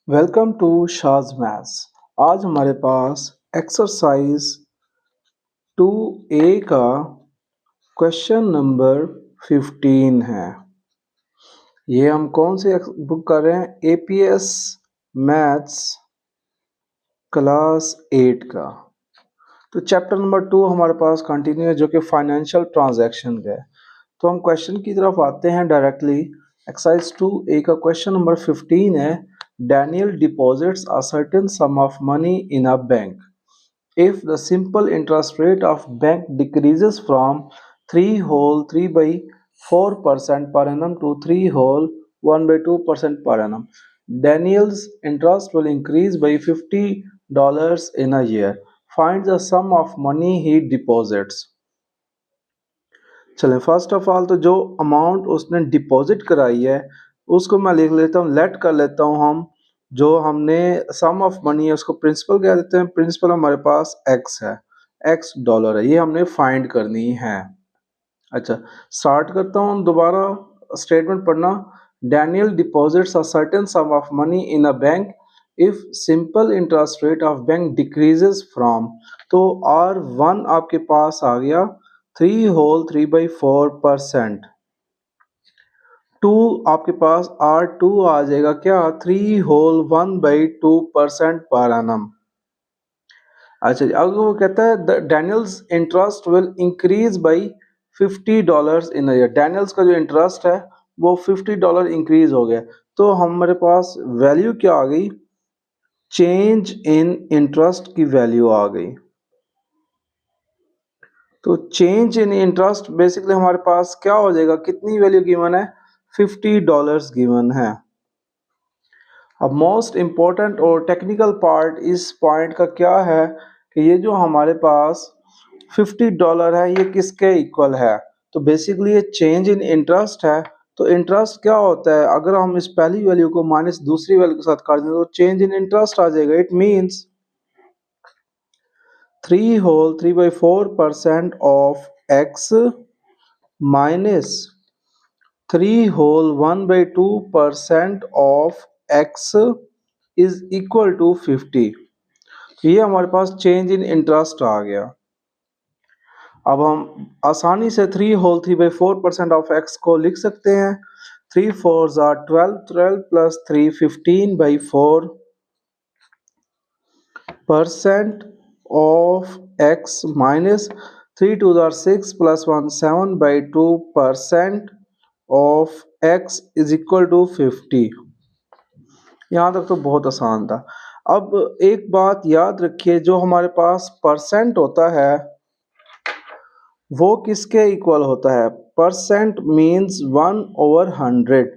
Welcome to Shaz maths. आज हमारे पास exercise 2A का क्वेश्चन नंबर 15 है। ये हम कौन सी बुक कर रहे हैं? APS मैथ्स क्लास 8 का। तो चैप्टर नंबर 2 हमारे पास कंटिन्यू है, जो कि फाइनेंशियल ट्रांजैक्शन का है। तो हम क्वेश्चन की तरफ आते हैं डायरेक्टली। एक्सरसाइज 2A का क्वेश्चन नंबर 15 है, Daniel deposits a certain some of money in a bank if the simple interest rate of bank decreases from 3 whole 3 by 4% per annum to 3 whole 1 by 2% per annum, Daniel's interest will increase by $50 in a year. Find the sum of money he deposits. चलें, first of all तो जो amount उसने deposit कराई है उसको मैं लिख लेता हूँ, लेट कर लेता हूँ हम। जो हमने सम ऑफ मनी है उसको प्रिंसिपल कह देते हैं। प्रिंसिपल हमारे पास एक्स है, एक्स डॉलर है, ये हमने फाइंड करनी है। अच्छा, स्टार्ट करता हूँ दोबारा स्टेटमेंट पढ़ना। Daniel deposits a certain some of money in a bank if simple interest rate of bank decreases from, तो R1 आपके पास आ गया 3 होल 3/4%। 2 आपके पास R2 आ जाएगा क्या? 3 होल 1/2% पर एनम। अच्छा जी, अगर वो कहता है the Daniels interest will increase by $50 in year, Daniels का जो इंटरेस्ट है वो $50 इंक्रीज हो गया, तो हमारे पास वैल्यू क्या आ गई? चेंज इन इंटरेस्ट की वैल्यू आ गई। तो चेंज इन इंटरेस्ट बेसिकली हमारे पास क्या हो जाएगा? कितनी वैल्यू गिवन है? $50 गिवन है। अब मोस्ट इम्पोर्टेंट और टेक्निकल पार्ट इस पॉइंट का क्या है कि ये जो हमारे पास $50 है ये किसके इक्वल है? तो बेसिकली ये चेंज इन इंटरेस्ट है। तो इंटरेस्ट क्या होता है? अगर हम इस पहली वैल्यू को माइनस दूसरी वैल्यू के साथ कर दें तो चेंज इन इंटरेस्ट आ जाएगा। It means 3 whole 3/4% of x minus 3 whole 1/2% of x is equal to 50। ये हमारे पास चेंज इन इंटरेस्ट आ गया। अब हम आसानी से 3 होल 3/4% ऑफ x को लिख सकते हैं। 3 4s are 12, 12 plus 3 15/4% of x minus 3 2s are 6 plus 1 7/2% of x is equal to 50। यहाँ तक तो बहुत आसान था। अब एक बात याद रखिए, जो हमारे पास परसेंट होता है वो किसके इक्वल होता है? Percent means 1/100।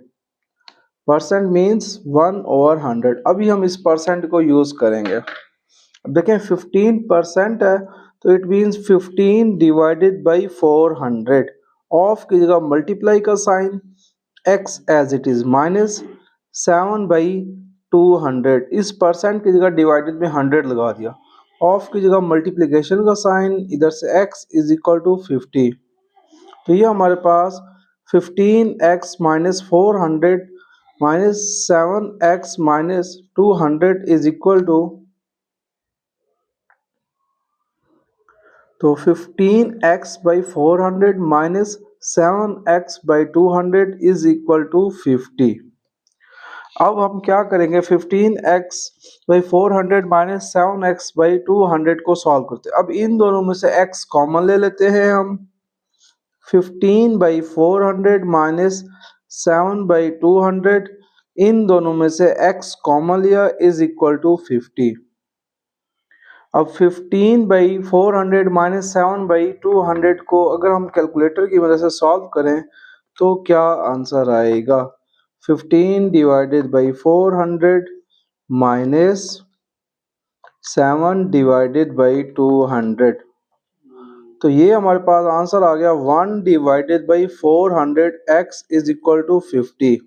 Percent means 1/100। अभी हम इस परसेंट को यूज करेंगे। अब देखें 15% है तो it means 15 divided by 400। Of की जगह मल्टीप्लाई का sign, x as it is minus 7/200। इस परसेंट की जगह डिवाइडेड में 100 लगा दिया। ऑफ की जगह मल्टीप्लिकेशन का साइन, इधर से x इज इक्वल टू 50। तो ये हमारे पास 15x minus 400 minus 7x minus 200 is equal to, तो 15x/400 minus 7x/200 is equal to 50। अब हम क्या करेंगे? 15x/400 माइनस 7x/200 को सॉल्व करते हैं। अब इन दोनों में से x कॉमन ले लेते हैं हम। 15/400 माइनस 7/200, इन दोनों में से x कॉमन लिया इज इक्वल टू 50। अब 15/400 माइनस 7/200 को अगर हम कैलकुलेटर की मदद से सॉल्व करें तो क्या आंसर आएगा? 15 divided by 400 minus 7 divided by 200, तो ये हमारे पास आंसर आ गया 1 divided by 400 x is equal to 50।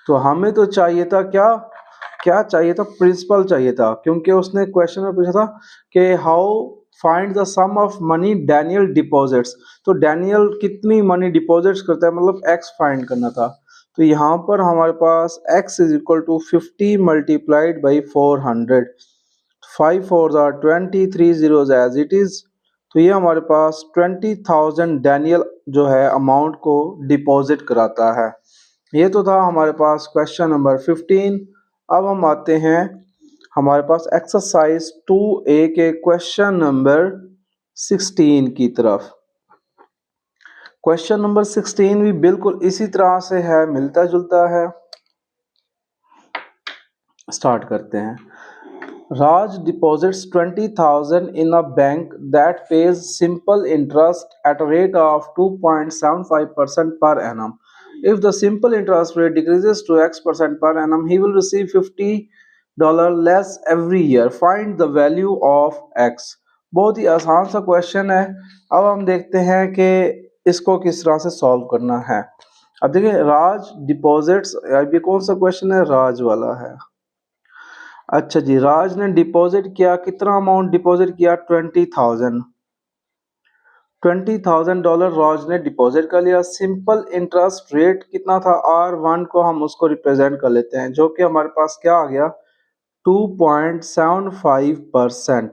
तो हमें तो चाहिए था क्या? क्या चाहिए था? प्रिंसिपल चाहिए था, क्योंकि उसने क्वेश्चन में पूछा था कि how find the sum of money Daniel deposits. तो डैनियल कितनी मनी डिपॉजिट्स करता है, मतलब एक्स फाइंड करना था। तो यहाँ पर हमारे पास x is equal to 50 multiplied by 400, 5 4 are 20, 3 zeros as it is. तो ये हमारे पास 20,000 डैनियल जो है अमाउंट को डिपॉजिट कराता है। ये तो था हमारे पास क्वेश्चन नंबर 15। अब हम आते हैं हमारे पास एक्सरसाइज 2A के क्वेश्चन नंबर 16 की तरफ। क्वेश्चन नंबर 16 भी बिल्कुल इसी तरह से है, मिलता जुलता है। स्टार्ट करते हैं। Raj deposits 20,000 in a bank that pays simple interest at a rate of 2.75% per annum. If the simple interest rate decreases to X% per annum, he will receive $50 less every year. Find the value of X. बहुत ही आसान सा question है। अब हम देखते हैं कि इसको किस तरह से सॉल्व करना है। अब देखिए, राज डिपॉजिट्स, ये कौन सा क्वेश्चन है? राज वाला है। अच्छा जी, राज ने डिपॉजिट किया, कितना अमाउंट डिपॉजिट किया? 20,000 $20,000 राज ने डिपॉजिट कर लिया। सिंपल इंटरेस्ट रेट कितना था? R1 को हम उसको रिप्रेजेंट कर लेते हैं, जो कि हमारे पास क्या आ गया? 2.75%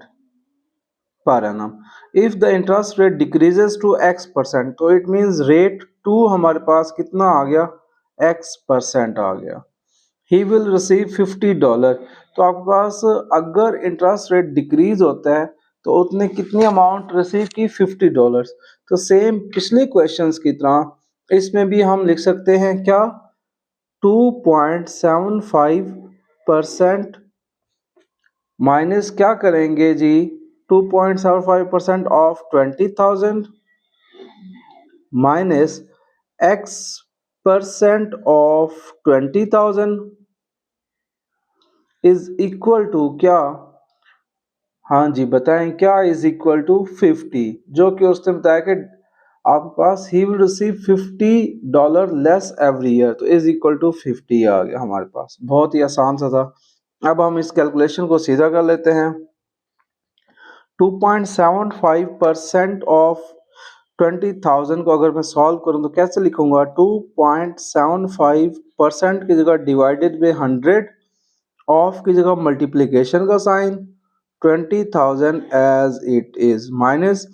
per annum. If the interest rate decreases to X%, तो इट मींस रेट 2 हमारे पास कितना आ गया? X% आ गया। He will receive $50। तो आपके पास अगर इंटरेस्ट रेट डिक्रीज होता है तो उतने कितनी अमाउंट रिसीव की? $50। तो सेम पिछले क्वेश्चंस की तरह इसमें भी हम लिख सकते हैं क्या? 2.75% माइनस क्या करेंगे जी? 2.75% of 20,000 minus X% of 20,000 is equal to क्या? हाँ जी बताएं, क्या इज इक्वल टू 50, जो कि उसने बताया कि आपके पास he will receive $50 less every year. तो इज इक्वल टू 50 आ गया हमारे पास। बहुत ही आसान सा था। अब हम इस कैलकुलेशन को सीधा कर लेते हैं। 2.75% ऑफ 20,000 को अगर मैं सॉल्व करूं तो कैसे लिखूंगा? 2.75% की जगह डिवाइडेड बाय 100, ऑफ की जगह मल्टीप्लिकेशन का sign, 20,000 as it is, minus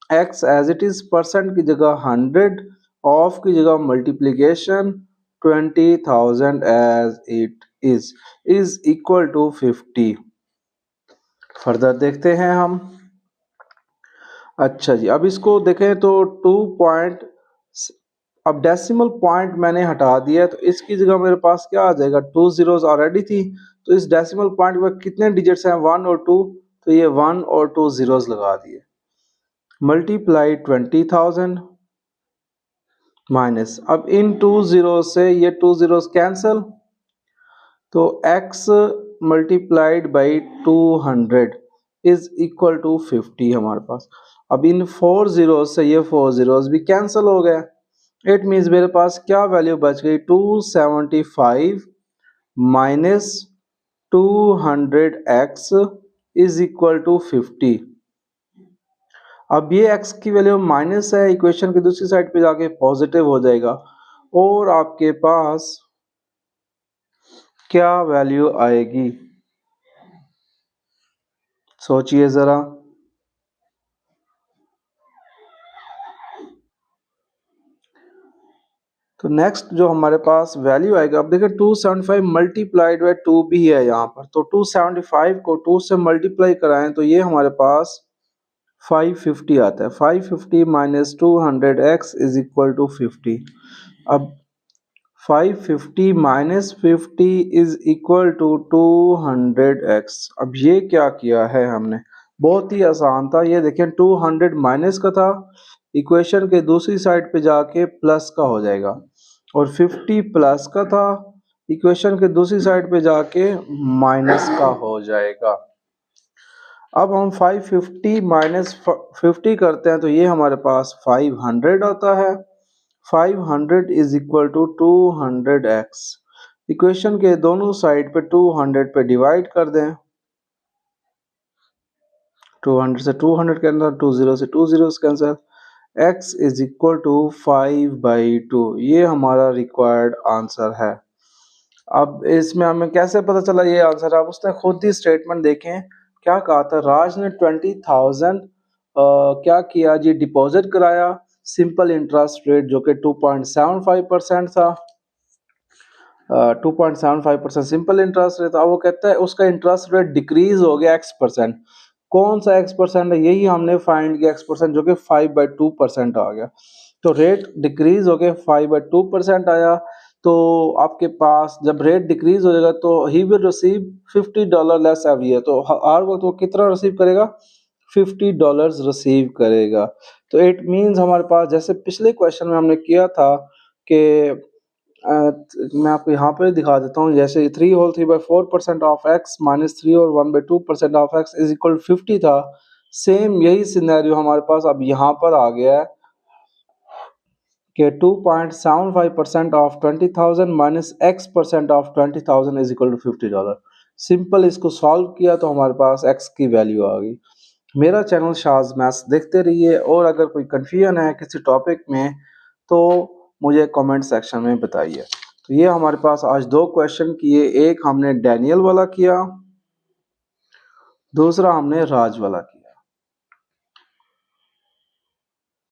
x as it is, percent की जगह 100, ऑफ की जगह multiplication, 20,000 as it is equal to 50। Further देखते हैं हम। अच्छा जी, अब इसको देखें तो 2 पॉइंट, अब डेसिमल पॉइंट मैंने हटा दिया, तो इसकी जगह मेरे पास क्या आ जाएगा? 2 zeros ऑलरेडी थी, तो इस डेसिमल पॉइंट में कितने डिजिट्स हैं? 1 और 2, तो ये 1 और 2 zeros लगा दिए। मल्टीप्लाई 20,000 माइनस, अब इन 2 zeros से ये 2 zeros कैंसल, तो x multiplied by 200 is equal to 50 हमारे पास। अब इन 4 zeros से ये 4 zeros भी कैंसल हो गए। इट मीन्स मेरे पास क्या वैल्यू बच गई? 275 minus 200x is equal to 50। अब ये x की वैल्यू माइनस है, इक्वेशन की दूसरी साइड पे जाके पॉजिटिव हो जाएगा, और आपके पास क्या वैल्यू आएगी? सोचिए जरा। तो नेक्स्ट जो हमारे पास वैल्यू आएगा, अब देखिए 275 मल्टीप्लाइड बाई 2 भी है यहाँ पर, तो 275 को 2 से मल्टीप्लाई कराएं तो ये हमारे पास 550 आता है। 550 minus 200x is equal to 50। अब 550 minus 50 is equal to 200x। अब ये क्या किया है हमने? बहुत ही आसान था। ये देखें, 200 माइनस का था, इक्वेशन के दूसरी साइड पे जाके प्लस का हो जाएगा, और 50 प्लस का था, इक्वेशन के दूसरी साइड पे जाके माइनस का हो जाएगा। अब हम 550 माइनस 50 करते हैं तो ये हमारे पास 500 आता है। 500 is equal to 200x। Equation के दोनों साइड पे 200 पे डिवाइड कर दें, 200 से 200 कैंसिल, 20 से 2 zeros cancel, x is equal to 5/2। ये हमारा रिक्वायर्ड आंसर है। अब इसमें हमें कैसे पता चला ये आंसर? अब उसने खुद ही स्टेटमेंट देखें, क्या कहा था? राज ने 20,000 क्या किया जी, डिपॉजिट कराया, सिंपल इंटरेस्ट रेट जो कि 2.75% था। 2.75% सिंपल इंटरेस्ट रेट था। वो कहता है उसका इंटरेस्ट रेट डिक्रीज हो गया x%। कौन सा x% है? यही हमने फाइंड किया x%, जो कि 5/2% आ गया। तो रेट डिक्रीज हो गया 5/2% आया। तो आपके पास जब रेट डिक्रीज हो जाएगा तो ही will receive $50 less every year. तो हर वक्त वो कितना रिसीव करेगा? $50 रिसीव करेगा। तो इट मींस हमारे पास, जैसे पिछले क्वेश्चन में हमने किया था कि मैं आपको यहाँ पे दिखा देता हूँ, जैसे 3 होल 3/4% ऑफ x माइनस 3 और 1/2% ऑफ x इज इक्वल 50 था। सेम यही सिनेरियो हमारे पास अब यहाँ पर आ गया है कि 2.75% of 20,000 minus x% of 20,000 is equal to $50। Simple इसको सॉल्व किया तो हमारे पास x की वैल्यू आ गई। मेरा चैनल शाज मैथ्स देखते रहिए, और अगर कोई कन्फ्यूजन है किसी टॉपिक में तो मुझे कमेंट सेक्शन में बताइए। तो ये हमारे पास आज 2 क्वेश्चन किए, एक हमने डैनियल वाला किया, दूसरा हमने राज वाला किया।